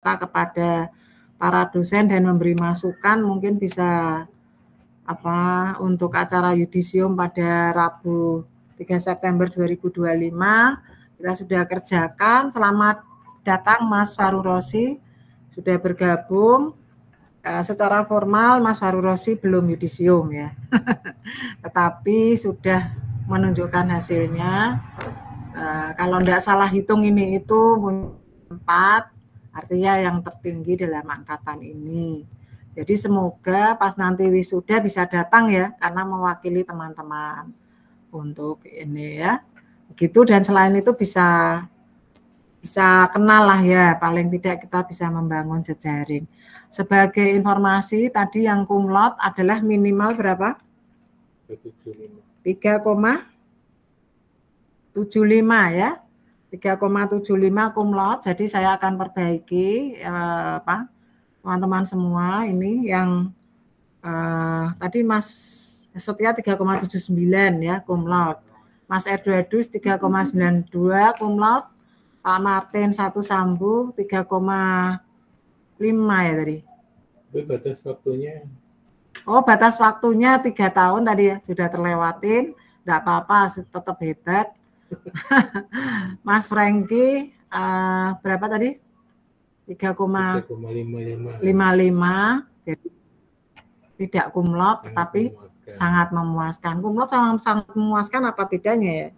kata kepada para dosen dan memberi masukan, mungkin bisa untuk acara yudisium pada Rabu 3 September 2025 kita sudah kerjakan. Selamat datang Mas Faru Rosi, sudah bergabung. Secara formal Mas Faru Rosi belum yudisium ya, tetapi sudah menunjukkan hasilnya. Kalau tidak salah hitung ini itu 4, artinya yang tertinggi dalam angkatan ini. Jadi semoga pas nanti wisuda bisa datang ya, karena mewakili teman-teman untuk ini ya. Begitu, dan selain itu bisa kenal lah ya, paling tidak kita bisa membangun jejaring. Sebagai informasi tadi yang cum laude adalah minimal berapa? 3,75 ya. 3,75 cum laude. Jadi saya akan perbaiki teman-teman semua ini yang tadi Mas Setia 3,79 ya cum laude. Mas Edwadus 3,92 cum laude. Pak Martin 1 Sambu 3,5 ya tadi. Batas waktunya. Oh, batas waktunya 3 tahun tadi ya, sudah terlewatin. Enggak apa-apa, tetap hebat. Mas Franky berapa tadi? 3,55. Jadi tidak cum laude, tapi sangat memuaskan. Cum laude sama sangat memuaskan apa bedanya ya?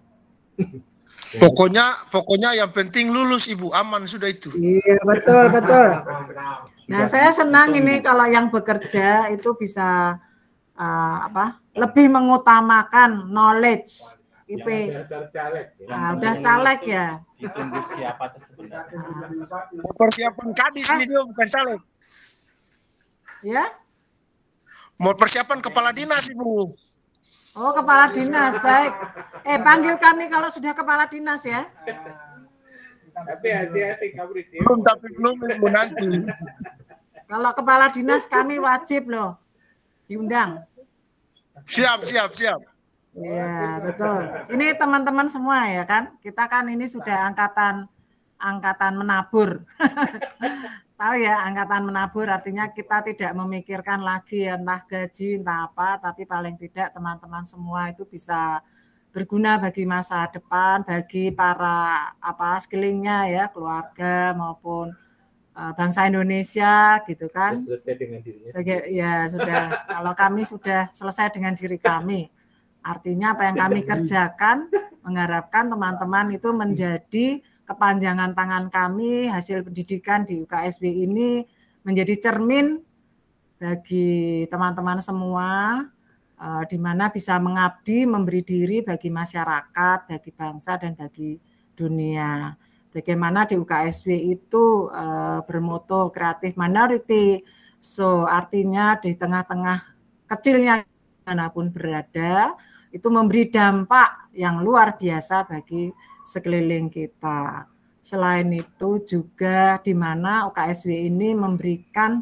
Pokoknya yang penting lulus Ibu, aman sudah itu. Iya, betul. Nah, saya senang ini kalau yang bekerja itu bisa lebih mengutamakan knowledge. IP. Udah caleg ya. Ditunggu siapa sebenarnya. Persiapan kadis nih dia, bukan caleg. Ya? Mau persiapan kepala dinas Ibu. Oh, kepala dinas, baik. Panggil kami kalau sudah kepala dinas ya. Tapi hati-hati kamu. Belum Ibu nanti. Kalau kepala dinas kami wajib loh diundang. Siap. Iya, betul. Ini teman-teman semua ya kan. Kita kan ini sudah angkatan menabur. Tahu ya, angkatan menabur artinya kita tidak memikirkan lagi entah gaji, entah apa, tapi paling tidak teman-teman semua itu bisa berguna bagi masa depan, bagi para sekelilingnya ya, keluarga maupun bangsa Indonesia gitu kan. Selesai dengan dirinya. Ya sudah, kalau kami sudah selesai dengan diri kami. Artinya apa yang kami kerjakan, mengharapkan teman-teman itu menjadi kepanjangan tangan kami, hasil pendidikan di UKSW ini menjadi cermin bagi teman-teman semua, di mana bisa mengabdi, memberi diri bagi masyarakat, bagi bangsa, dan bagi dunia. Bagaimana di UKSW itu bermoto Creative Minority, so artinya di tengah-tengah kecilnya manapun berada, itu memberi dampak yang luar biasa bagi sekeliling kita. Selain itu juga di mana UKSW ini memberikan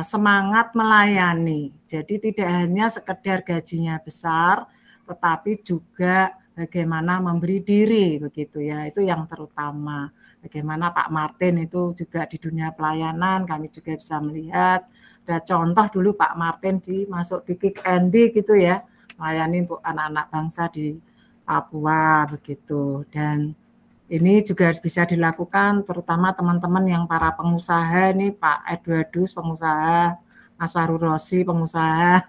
semangat melayani. Jadi tidak hanya sekedar gajinya besar, tetapi juga bagaimana memberi diri begitu ya. Itu yang terutama. Bagaimana Pak Martin itu juga di dunia pelayanan kami juga bisa melihat. Ada contoh dulu Pak Martin masuk di Kick Andy gitu ya. Melayani untuk anak-anak bangsa di Papua begitu. Dan ini juga bisa dilakukan terutama teman-teman yang para pengusaha nih, Pak Edwadus pengusaha, Mas Faru Rosi pengusaha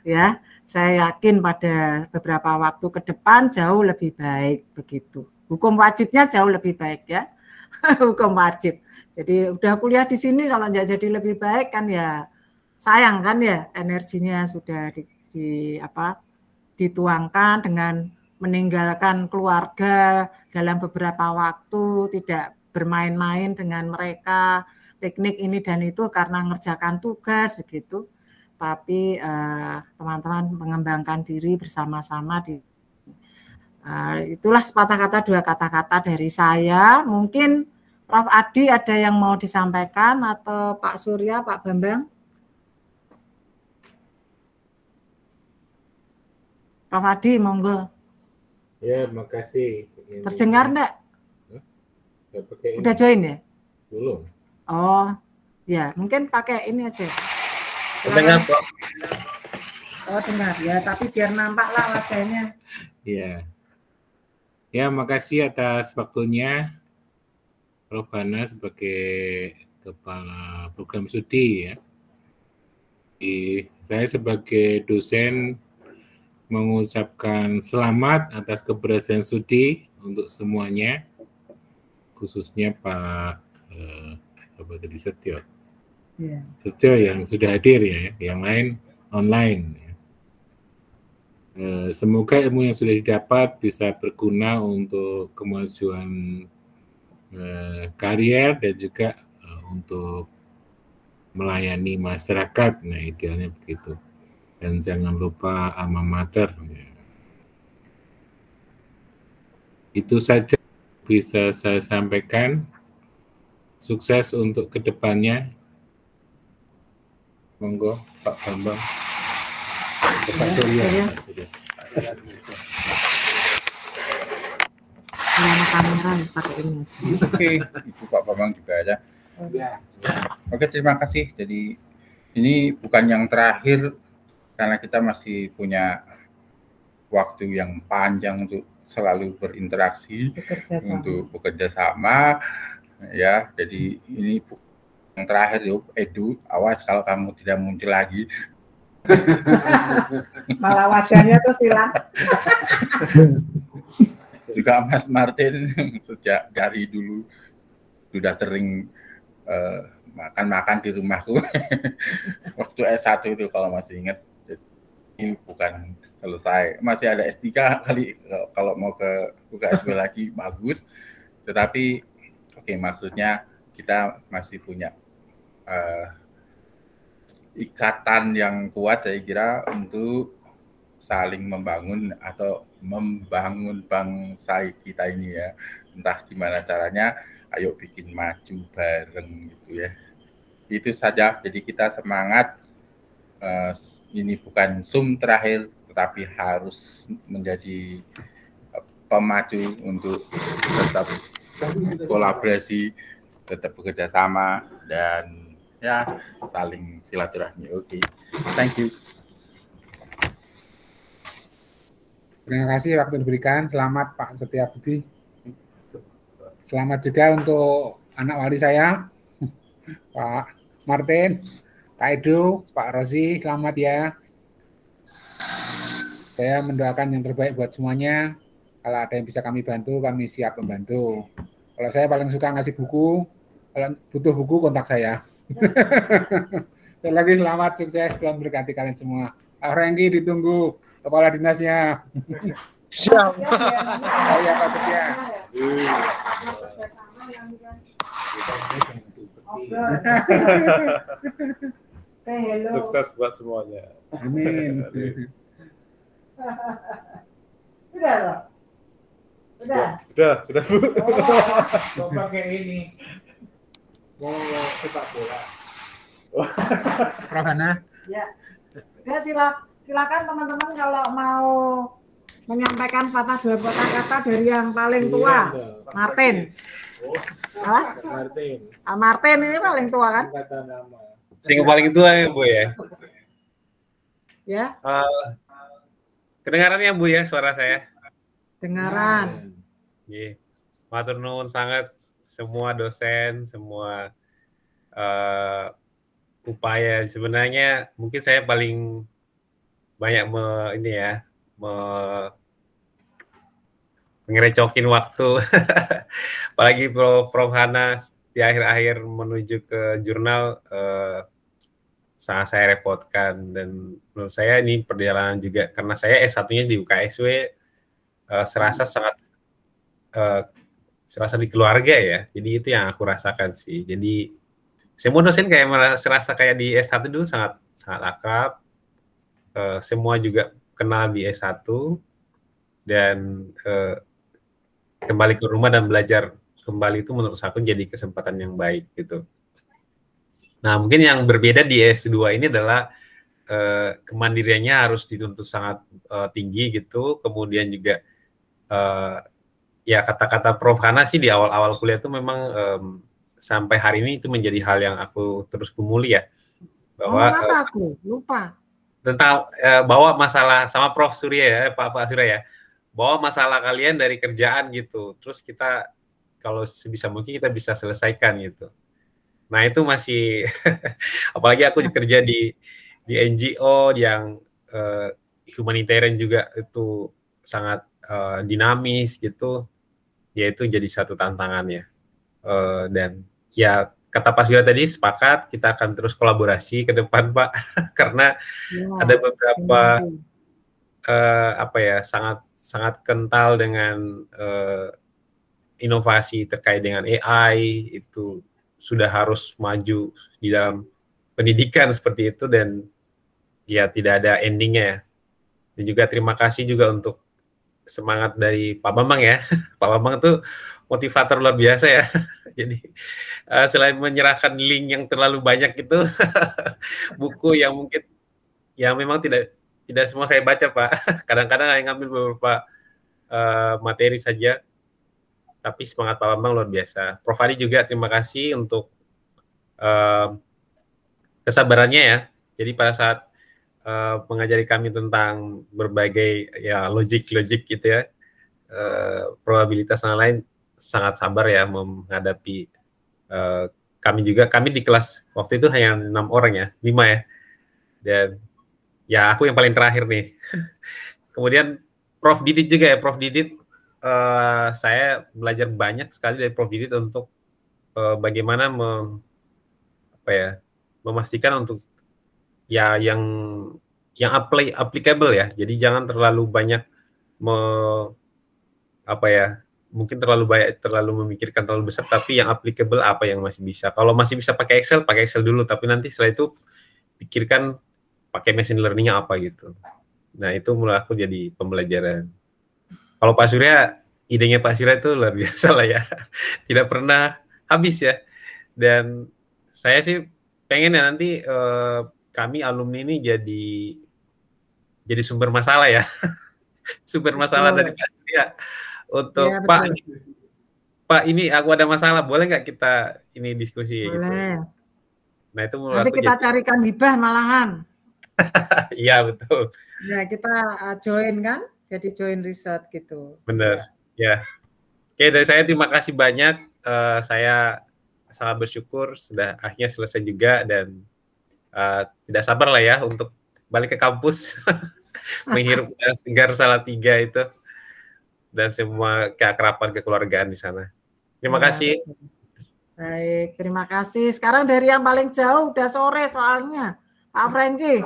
ya. Saya yakin pada beberapa waktu ke depan jauh lebih baik begitu. Hukum wajibnya jauh lebih baik ya. Hukum wajib. Jadi udah kuliah di sini kalau nggak jadi lebih baik kan ya sayang kan ya, energinya sudah dituangkan dengan meninggalkan keluarga dalam beberapa waktu, tidak bermain-main dengan mereka, piknik ini dan itu karena ngerjakan tugas begitu. Tapi teman-teman mengembangkan diri bersama-sama itulah sepatah kata dua kata-kata dari saya. Mungkin Prof. Adi ada yang mau disampaikan atau Pak Surya, Pak Bambang? Prof. Adi, monggo. Ya, makasih. Terdengar enggak? Udah join ya? Belum. Oh, ya mungkin pakai ini aja. Dengar kok. Oh dengar ya, tapi biar nampak lah wajahnya. Ya. Ya, makasih atas waktunya Prof. Hana sebagai Kepala Program Studi ya. Saya sebagai dosen mengucapkan selamat atas keberhasilan studi untuk semuanya, khususnya Pak Setio. Yeah. Setio yang sudah hadir ya, yang lain online. Semoga ilmu yang sudah didapat bisa berguna untuk kemajuan karier dan juga untuk melayani masyarakat. Nah, idealnya begitu. Dan jangan lupa alma mater. Itu saja bisa saya sampaikan. Sukses untuk kedepannya. Monggo, Pak Bambang. Pak Surya. Kamera pakai ini aja. Oke, itu Pak Bambang juga ya. Oke, terima kasih. Jadi ini bukan yang terakhir karena kita masih punya waktu yang panjang untuk selalu berinteraksi, untuk bekerja sama, ya. Jadi ini yang terakhir, yuk, Edu, awas kalau kamu tidak muncul lagi. Malah wajahnya tuh silang. Juga Mas Martin sejak dari dulu sudah sering makan-makan di rumahku waktu S1 itu kalau masih ingat. Ini bukan selesai, masih ada S3 kali kalau mau ke UKSW lagi bagus, tetapi oke, maksudnya kita masih punya ikatan yang kuat saya kira untuk saling membangun atau membangun bangsa kita ini ya, entah gimana caranya, ayo bikin maju bareng gitu ya. Itu saja, jadi kita semangat. Ini bukan Zoom terakhir, tetapi harus menjadi pemacu untuk tetap kolaborasi, tetap bekerja sama, dan ya saling silaturahmi. Oke, thank you. Terima kasih waktu diberikan. Selamat Pak Setiabudi. Selamat juga untuk anak wali saya, Pak Martin, Kak Edo, Pak Rosi, selamat ya. Saya mendoakan yang terbaik buat semuanya. Kalau ada yang bisa kami bantu, kami siap membantu. Kalau saya paling suka ngasih buku, kalau butuh buku kontak saya. Sekali lagi selamat, sukses, Tuhan berkati kalian semua. Pak Rengki ditunggu kepala dinasnya. Siap. Oh ya Pak Setia. Sukses buat semuanya. Amin. Sudah loh. Sudah Bu. Kok pakai ini? Mau sepak bola. Prof. Hana. Ya. Ya silakan teman-teman kalau mau menyampaikan dua kata dari yang paling tua, Martin. Hah? Martin. Martin ini paling tua kan? Kata nama. Sing paling tua ya Bu ya. Ya. Kedengaran ya Bu ya suara saya? Dengaran. Iya. Matur nuwun sangat semua dosen, semua upaya. Sebenarnya mungkin saya paling banyak ngerecokin waktu. Apalagi Prof. Hana di akhir-akhir menuju ke jurnal sangat saya repotkan, dan menurut saya ini perjalanan juga karena saya S1-nya di UKSW serasa di keluarga ya. Jadi itu yang aku rasakan sih. Jadi semua dosen kayak serasa kayak di S1 dulu sangat akrab. Semua juga kenal di S1 dan kembali ke rumah dan belajar kembali itu menurut aku jadi kesempatan yang baik gitu. Nah, mungkin yang berbeda di S2 ini adalah kemandiriannya harus dituntut sangat tinggi gitu. Kemudian juga ya kata-kata Prof. Hana sih di awal-awal kuliah itu memang sampai hari ini itu menjadi hal yang aku terus gumuli ya, bahwa Ngomong apa aku? Lupa. tentang bawa masalah sama Prof Surya ya, Pak Surya ya, bawa masalah kalian dari kerjaan gitu, terus kita kalau sebisa mungkin kita bisa selesaikan gitu. Nah itu masih apalagi aku kerja di NGO yang humanitarian juga, itu sangat dinamis gitu, yaitu jadi satu tantangannya. Dan ya kata Pak Surya tadi, sepakat kita akan terus kolaborasi ke depan Pak, karena ada beberapa sangat kental dengan inovasi terkait dengan AI, itu sudah harus maju di dalam pendidikan seperti itu, dan ya tidak ada endingnya ya. Dan juga terima kasih juga untuk semangat dari Pak Bambang ya. Pak Bambang itu motivator luar biasa ya. Jadi selain menyerahkan link yang terlalu banyak itu, buku yang mungkin yang memang tidak semua saya baca Pak. Kadang-kadang saya ngambil beberapa materi saja. Tapi semangat Pak Bambang luar biasa. Prof Adi juga terima kasih untuk kesabarannya ya. Jadi pada saat mengajari kami tentang berbagai ya logik gitu ya, probabilitas dan lain, sangat sabar ya menghadapi kami di kelas waktu itu hanya 6 orang ya, 5 ya. Dan ya aku yang paling terakhir nih. Kemudian Prof Didit juga ya, Prof Didit. Saya belajar banyak sekali dari Prof Didit untuk bagaimana memastikan untuk ya yang applicable ya. Jadi jangan terlalu banyak mungkin terlalu memikirkan terlalu besar, tapi yang applicable apa yang masih bisa. Kalau masih bisa pakai Excel dulu, tapi nanti setelah itu pikirkan pakai machine learning-nya apa gitu. Nah, itu mulai aku jadi pembelajaran. Kalau Pak Surya, idenya Pak Surya itu luar biasa lah ya. Tidak pernah habis ya. Dan saya sih pengen ya nanti kami alumni ini jadi sumber masalah ya. Sumber masalah dari Pak Surya. Untuk ya, Pak ini aku ada masalah, boleh nggak kita ini diskusi? Boleh. Gitu. Nah itu nanti kita carikan hibah malahan. Iya betul. Ya kita join kan? Jadi join riset gitu. Benar, ya. Oke, dari saya terima kasih banyak. Saya sangat bersyukur sudah akhirnya selesai juga, dan tidak sabar lah ya untuk balik ke kampus, menghirup segar Salatiga itu, dan semua keakraban kekeluargaan di sana. Terima kasih. Baik, terima kasih. Sekarang dari yang paling jauh, udah sore soalnya. Pak Franky.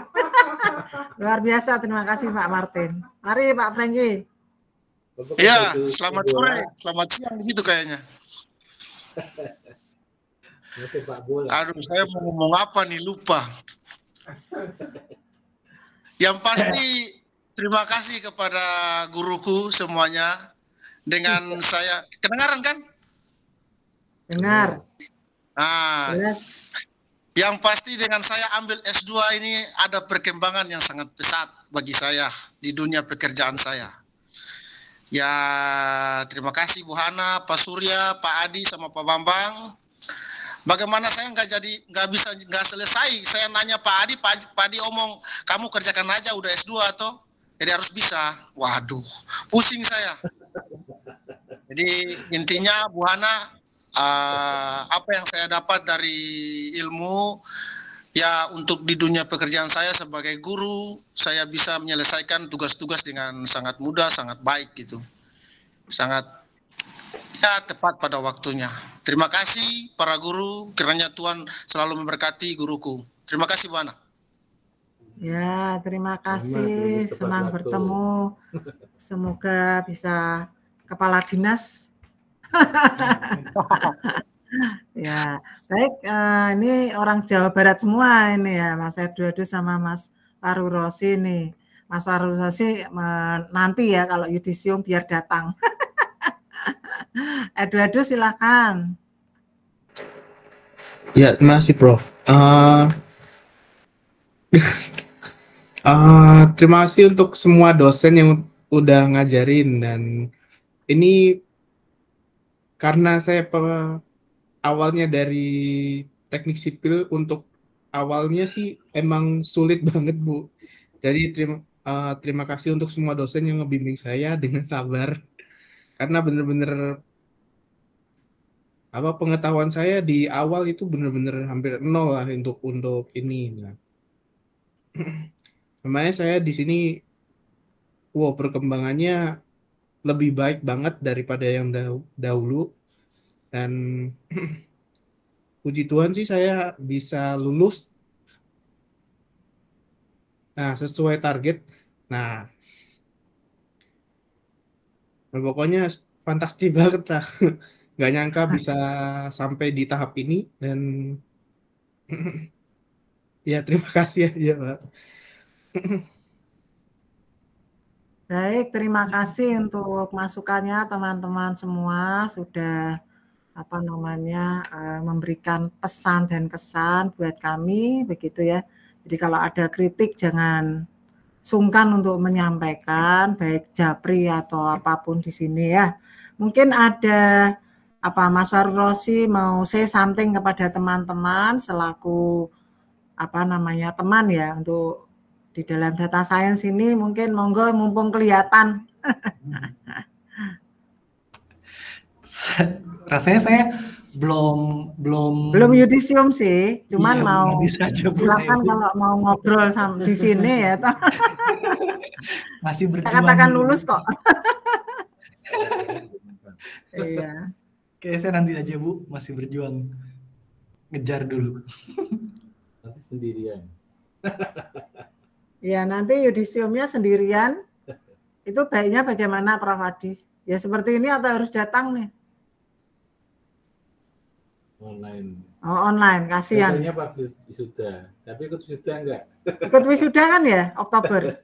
Luar biasa, terima kasih Pak Martin. Mari Pak Franky. Ya, selamat sore, selamat siang di situ kayaknya. Aduh, saya mau ngomong apa nih, lupa. Yang pasti terima kasih kepada guruku semuanya. Dengan saya, kedengaran kan? Dengar. Nah, yang pasti dengan saya ambil S2 ini ada perkembangan yang sangat pesat bagi saya di dunia pekerjaan saya. Ya, terima kasih Bu Hana, Pak Surya, Pak Adi, sama Pak Bambang. Bagaimana saya nggak selesai. Saya nanya Pak Adi omong, kamu kerjakan aja udah S2 atau? Jadi harus bisa. Waduh, pusing saya. Jadi intinya Bu Hana, apa yang saya dapat dari ilmu ya, untuk di dunia pekerjaan saya sebagai guru, saya bisa menyelesaikan tugas-tugas dengan sangat mudah, sangat baik gitu, sangat ya tepat pada waktunya. Terima kasih para guru, kiranya Tuhan selalu memberkati guruku. Terima kasih Bu Ana. Ya, terima kasih, senang bertemu. Semoga bisa kepala dinas. Ya, baik. Ini orang Jawa Barat semua ini ya, Mas Eduardo sama Mas Faru Rosi nih. Mas Faru Rosi nanti ya kalau yudisium biar datang. Eduardo silakan. Ya, terima kasih Prof. Terima kasih untuk semua dosen yang udah ngajarin, dan ini karena saya awalnya dari teknik sipil untuk awalnya sih emang sulit banget Bu. Jadi terima kasih untuk semua dosen yang ngebimbing saya dengan sabar karena bener-bener pengetahuan saya di awal itu bener-bener hampir nol lah untuk ini. Nah, namanya saya di sini, wow perkembangannya lebih baik banget daripada yang dahulu dan puji Tuhan sih saya bisa lulus. Nah, sesuai target. Nah, pokoknya fantastis banget lah. Nggak nyangka bisa sampai di tahap ini dan ya terima kasih ya Pak. Baik, terima kasih untuk masukannya teman-teman semua sudah memberikan pesan dan kesan buat kami begitu ya. Jadi kalau ada kritik jangan sungkan untuk menyampaikan baik japri atau apapun di sini ya. Mungkin ada Mas Faru Rosi mau say something kepada teman-teman selaku teman ya untuk di dalam data science ini, mungkin monggo mumpung kelihatan. Rasanya saya belum yudisium sih, cuman iya, mau silakan kalau mau ngobrol di sini ya. Masih berjuang. Saya katakan lulus kok. Iya. Oke, saya nanti aja Bu, masih berjuang ngejar dulu. Nanti sendirian. Ya, nanti yudisiumnya sendirian. Itu baiknya bagaimana Prof. Adi? Ya seperti ini atau harus datang nih? Online. Oh, online, kasihan. Katanya Pak wisuda, tapi ikut wisuda enggak? Ikut wisuda kan ya, Oktober?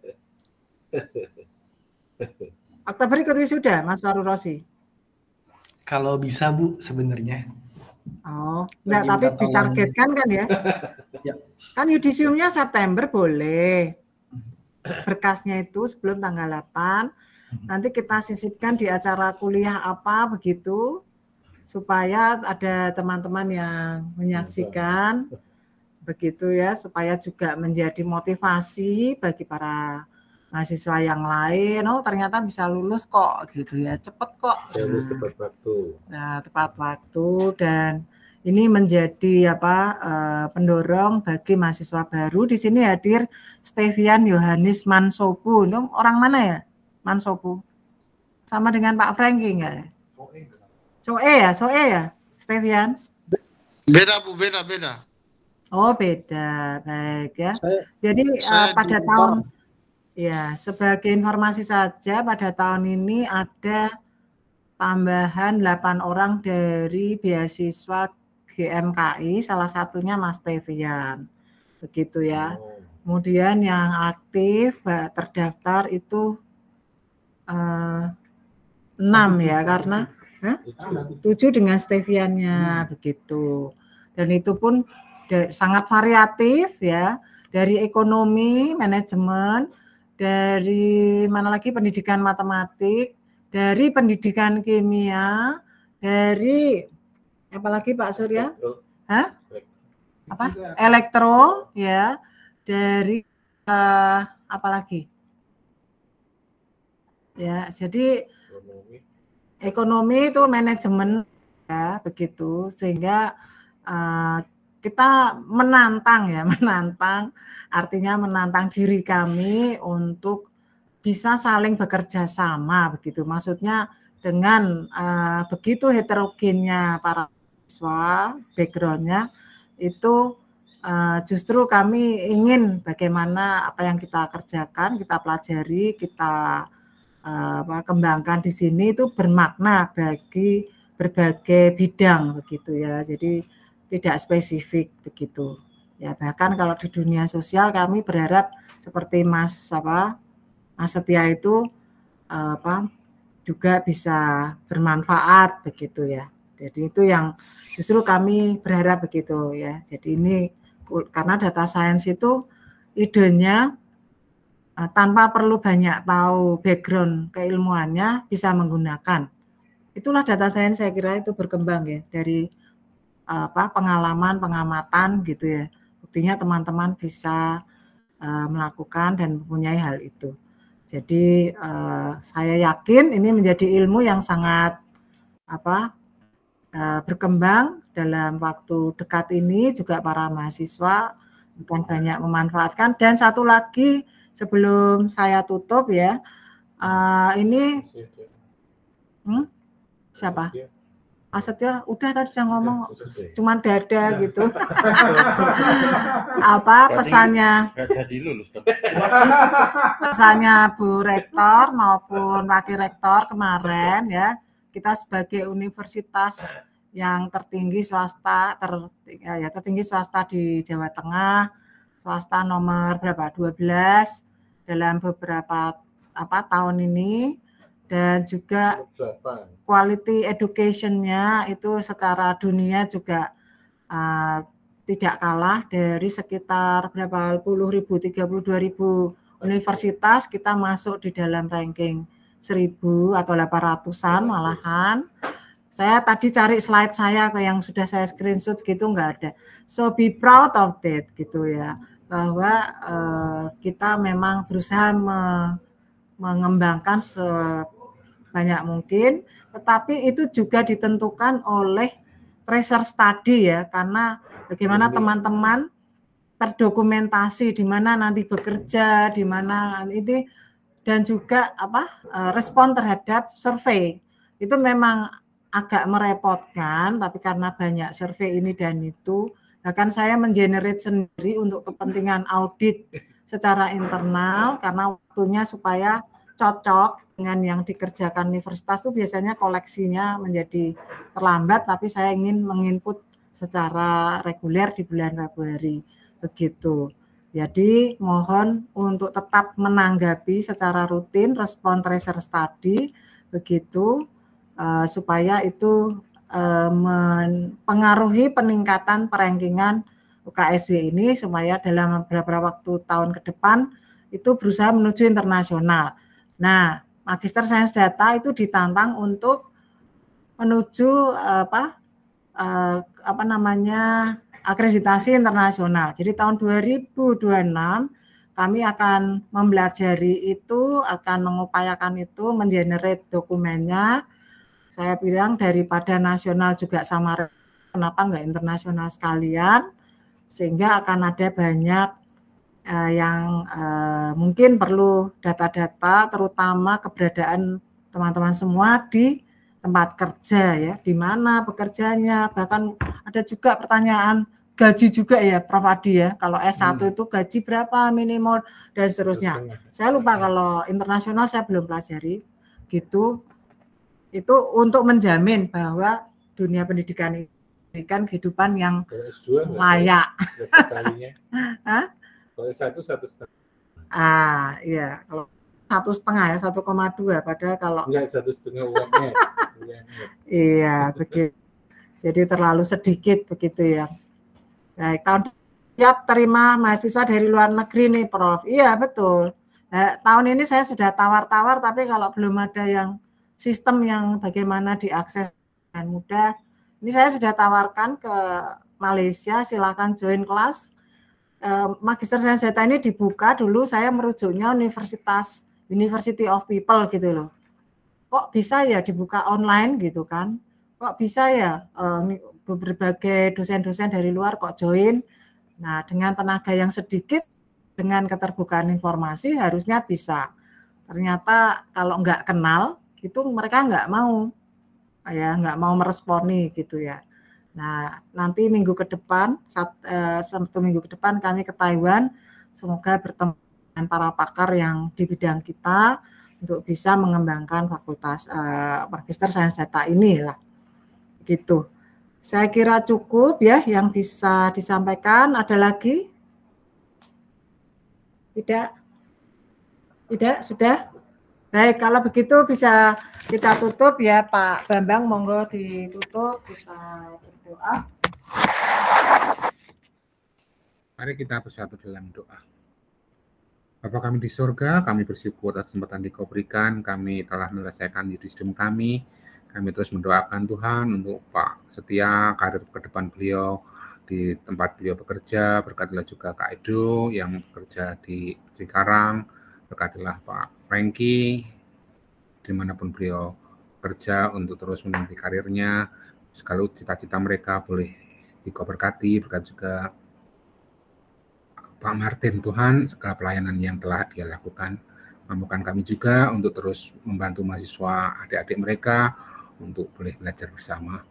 Oktober ikut wisuda, Mas Faru Rosi? Kalau bisa Bu, sebenarnya. Oh, enggak, tapi ditargetkan kan ya? Ya. Kan yudisiumnya September boleh. Berkasnya itu sebelum tanggal 8, nanti kita sisipkan di acara kuliah apa begitu, supaya ada teman-teman yang menyaksikan, begitu ya, supaya juga menjadi motivasi bagi para mahasiswa yang lain. Oh ternyata bisa lulus kok, gitu ya, cepet kok. Lulus tepat waktu. Nah, tepat waktu dan ini menjadi pendorong bagi mahasiswa baru. Di sini hadir Stevian Yohanes Mansopu. Itu orang mana ya? Mansopu. Sama dengan Pak Franky enggak ya? Soe ya, Stevian? Beda Bu, beda. Oh, beda. Baik ya. Jadi pada tahun ya, sebagai informasi saja pada tahun ini ada tambahan 8 orang dari beasiswa GMKI, salah satunya Mas Tevian, begitu ya. Kemudian yang aktif terdaftar itu 6 ya, karena 7 dengan Steviannya, begitu. Dan itu pun sangat variatif ya, dari ekonomi, manajemen, dari mana lagi pendidikan matematik, dari pendidikan kimia, dari apalagi Pak Surya? Elektro ya, dari apalagi? Ya, jadi ekonomi itu manajemen ya, begitu, sehingga kita menantang artinya menantang diri kami untuk bisa saling bekerja sama, begitu. Maksudnya dengan begitu heterogennya para siswa, background-nya itu justru kami ingin bagaimana apa yang kita kerjakan, kita pelajari, kita kembangkan di sini itu bermakna bagi berbagai bidang, begitu ya. Jadi tidak spesifik begitu. Ya, bahkan kalau di dunia sosial kami berharap seperti Mas Setia itu juga bisa bermanfaat begitu ya. Jadi itu yang justru kami berharap begitu ya. Jadi ini karena data science itu idenya tanpa perlu banyak tahu background keilmuannya bisa menggunakan. Itulah data science, saya kira itu berkembang ya dari pengalaman, pengamatan gitu ya. Buktinya teman-teman bisa melakukan dan mempunyai hal itu. Jadi saya yakin ini menjadi ilmu yang sangat berkembang dalam waktu dekat ini, juga para mahasiswa akan banyak memanfaatkan. Dan satu lagi sebelum saya tutup ya, ini siapa? Asetya udah tadi sudah ngomong, cuman dada gitu. Pesannya? Pesannya Bu Rektor maupun Wakil Rektor kemarin ya, kita sebagai universitas yang tertinggi swasta, tertinggi swasta di Jawa Tengah, swasta nomor berapa? 12 dalam beberapa tahun ini. Dan juga quality education-nya itu secara dunia juga tidak kalah, dari sekitar berapa puluh ribu, 32.000 universitas kita masuk di dalam ranking 1.000 atau 800-an malahan. Saya tadi cari slide saya yang sudah saya screenshot gitu, nggak ada. So be proud of that gitu ya, bahwa kita memang berusaha mengembangkan sebanyak mungkin, tetapi itu juga ditentukan oleh tracer study ya, karena bagaimana teman-teman terdokumentasi di mana nanti bekerja, di mana ini, dan juga respon terhadap survei. Itu memang agak merepotkan, tapi karena banyak survei ini dan itu, bahkan saya mengenerate sendiri untuk kepentingan audit secara internal, karena waktunya supaya cocok dengan yang dikerjakan universitas itu biasanya koleksinya menjadi terlambat, tapi saya ingin menginput secara reguler di bulan Februari begitu. Jadi mohon untuk tetap menanggapi secara rutin respon tracer study begitu, supaya itu mempengaruhi peningkatan perankingan UKSW ini, supaya dalam beberapa waktu tahun ke depan itu berusaha menuju internasional. Nah, Magister Sains Data itu ditantang untuk menuju akreditasi internasional. Jadi tahun 2026 kami akan mempelajari itu, akan mengupayakan itu, mengenerate dokumennya. Saya bilang daripada nasional juga sama, kenapa enggak internasional sekalian, sehingga akan ada banyak yang mungkin perlu data-data, terutama keberadaan teman-teman semua di tempat kerja ya, di mana bekerjanya, bahkan ada juga pertanyaan gaji juga ya Prof Adi ya, kalau S1 itu gaji berapa minimal dan seterusnya. Saya lupa, kalau internasional saya belum pelajari gitu. Itu untuk menjamin bahwa dunia pendidikan ini kan kehidupan yang layak. Kalau S1 1,5. Iya, kalau 1,5 ya, 1,2, padahal kalau enggak 1,5 UMR. Iya, begitu. Jadi terlalu sedikit begitu ya. Baik, tahun siap terima mahasiswa dari luar negeri nih Prof. Iya, betul. Nah, tahun ini saya sudah tawar-tawar, tapi kalau belum ada yang sistem yang bagaimana diakses dengan mudah, ini saya sudah tawarkan ke Malaysia, silakan join kelas. Magister Sains Data ini dibuka dulu, saya merujuknya University of People gitu loh. Kok bisa ya dibuka online gitu kan? Kok bisa ya berbagai dosen-dosen dari luar kok join? Nah, dengan tenaga yang sedikit, dengan keterbukaan informasi harusnya bisa. Ternyata kalau nggak kenal, itu mereka nggak mau meresponi gitu ya. Nah, nanti minggu ke depan, satu minggu ke depan kami ke Taiwan, semoga bertemu dengan para pakar yang di bidang kita untuk bisa mengembangkan fakultas Magister Sains Data ini lah. Gitu. Saya kira cukup ya yang bisa disampaikan. Ada lagi? Tidak? Tidak? Sudah? Baik, kalau begitu bisa kita tutup ya Pak Bambang, monggo ditutup, kita berdoa. Mari kita bersatu dalam doa. Bapa kami di surga, kami bersyukur atas kesempatan yang Dikau berikan, kami telah menyelesaikan wisdom kami, Kami terus mendoakan Tuhan untuk Pak Setia, karir ke depan beliau di tempat beliau bekerja, berkatilah juga Kak Edo yang bekerja di Cikarang, berkatilah Pak Franky, dimanapun beliau kerja untuk terus meniti karirnya, segala cita-cita mereka boleh berkati, berkat juga Pak Martin, Tuhan, segala pelayanan yang telah dia lakukan. Mampukan kami juga untuk terus membantu mahasiswa adik-adik mereka untuk boleh belajar bersama.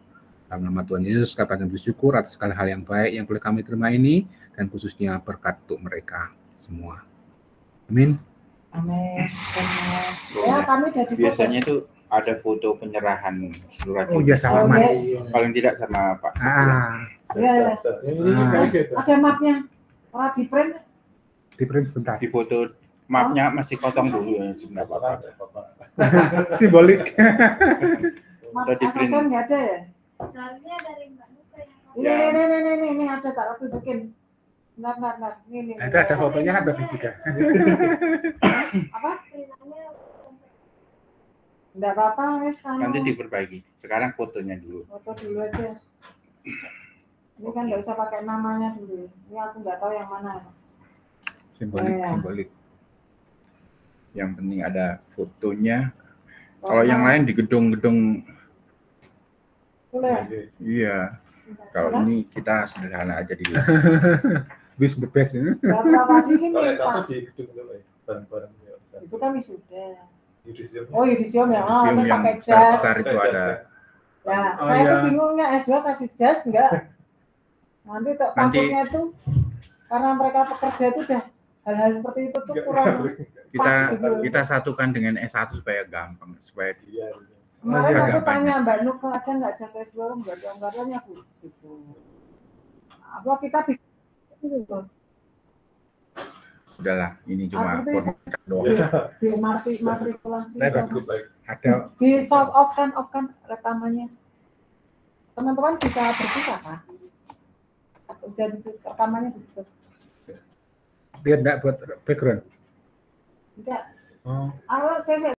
Dalam nama Tuhan Yesus, kami akan bersyukur atas segala hal yang baik yang boleh kami terima ini, dan khususnya berkat untuk mereka semua. Amin. Amin. Ya, kami dari biasanya itu ada foto penyerahan surat. Oh iya, salaman. Paling tidak sama Pak. Iya. Ada mapnya. Ora di print. Di print sebentar. Di foto mapnya masih kosong dulu ya sebenarnya. Simbolik. Udah di print. Nggak ada ya? Seharusnya dari Mbak Nusa. Ini ada, tak tunjukin. Bentar. Ini. Ada fotonya kan bagus juga. Apa? Enggak apa-apa, wes. Nanti diperbaiki. Sekarang fotonya dulu. Foto dulu aja. Ini kan nggak usah pakai namanya dulu. Ini aku nggak tahu yang mana. Simbolik. Yang penting ada fotonya. Kalau yang lain di gedung-gedung. Iya. Kalau ini kita sederhana aja dulu. Best the best ya. Berapa di sini, Pak? di gedung dulu ya. Bareng-bareng. Itu kan wisuda. Yudisium. Oh, yudisium ya. Yudisium Ini yang pakai jas. besar itu ada. Ya, saya tuh bingungnya S2 kasih jas enggak? Nanti takutnya itu karena mereka pekerja itu udah hal-hal seperti itu tuh kurang pas gitu. Kita satukan dengan S1 supaya gampang, supaya Kemarin aku tanya Mbak Nuk, ada nggak jas S2? Nggak ada anggarannya, Bu. Gitu. Apa kita bikin gitu? Udahlah, ini cuma doang. Di matrikulasi. Ada di sound off kan rekamannya. Teman-teman bisa berpisah kan? Jadi rekamannya di situ. Biar enggak buat background. Enggak. Oh. Saya